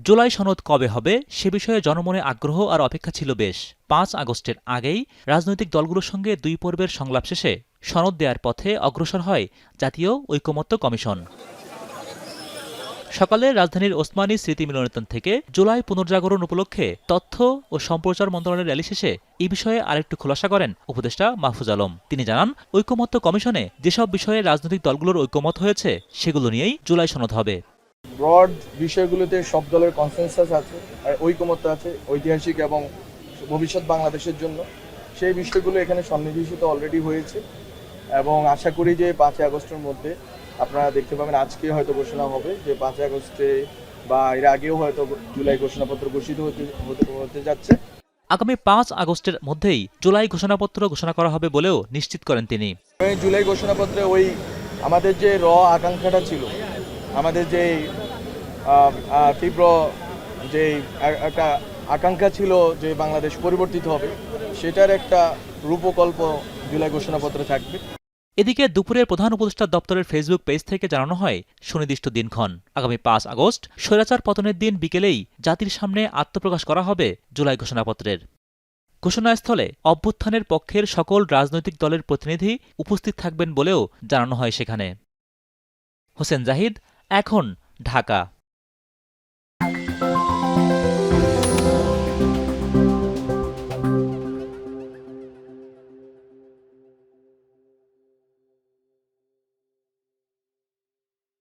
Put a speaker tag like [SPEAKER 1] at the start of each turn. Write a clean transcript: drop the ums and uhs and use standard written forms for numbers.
[SPEAKER 1] জুলাই সনদ কবে হবে সে বিষয়ে জনমনে আগ্রহ আর অপেক্ষা ছিল বেশ। ৫ আগস্টের আগেই রাজনৈতিক দলগুলোর সঙ্গে ২ পর্বের সংলাপ শেষে সনদ দেওয়ার পথে অগ্রসর হয় জাতীয় ঐকমত্য কমিশন। সকালে রাজধানীর ওসমানী স্মৃতি মিলনায়তন থেকে জুলাই পুনর্জাগরণ উপলক্ষে তথ্য ও সম্প্রচার মন্ত্রণালয়ের র্যালি শেষে এই বিষয়ে আরেকটু খোলাসা করেন উপদেষ্টা মাহফুজ আলম। তিনি জানান, ঐকমত্য কমিশনে যেসব বিষয়ে রাজনৈতিক দলগুলোর ঐকমত হয়েছে সেগুলো নিয়েই জুলাই সনদ হবে।
[SPEAKER 2] ব্রড বিষয়গুলোতে সব দলের কনসেনসাস আছে, ঐকমত্য আছে ঐতিহাসিক এবং ভবিষ্যৎ বাংলাদেশের জন্য। সেই বিষয়গুলো এখানে সন্নিবেশিত অলরেডি হয়েছে এবং আশা করি যে ৫ আগস্টের মধ্যে আপনারা দেখতে পাবেন। আজকে হয়তো ঘোষণা হবে যে ৫ আগস্টে বা এর আগেও হয়তো জুলাই ঘোষণাপত্র ঘোষিত হতে যাচ্ছে।
[SPEAKER 1] আগামী ৫ আগস্টের মধ্যেই জুলাই ঘোষণাপত্র ঘোষণা করা হবে বলেও নিশ্চিত করেন তিনি।
[SPEAKER 2] জুলাই ঘোষণাপত্রে ওই আমাদের যে আকাঙ্ক্ষাটা ছিল, আমাদের যে তীব্র যে একটা আকাঙ্ক্ষা ছিল যে বাংলাদেশ পরিবর্তিত হবে, সেটার একটা রূপকল্প জুলাই ঘোষণাপত্রে থাকবে।
[SPEAKER 1] এদিকে দুপুরে প্রধান উপদেষ্টা দপ্তরের ফেসবুক পেজ থেকে জানানো হয় সুনির্দিষ্ট দিনক্ষণ আগামী ৫ আগস্ট স্বৈরাচার পতনের দিন বিকেলেই জাতির সামনে আত্মপ্রকাশ করা হবে জুলাই ঘোষণাপত্রের। ঘোষণাস্থলে অভ্যুত্থানের পক্ষের সকল রাজনৈতিক দলের প্রতিনিধি উপস্থিত থাকবেন বলেও জানানো হয় সেখানে। হোসেন জাহিদ, এখন, ঢাকা।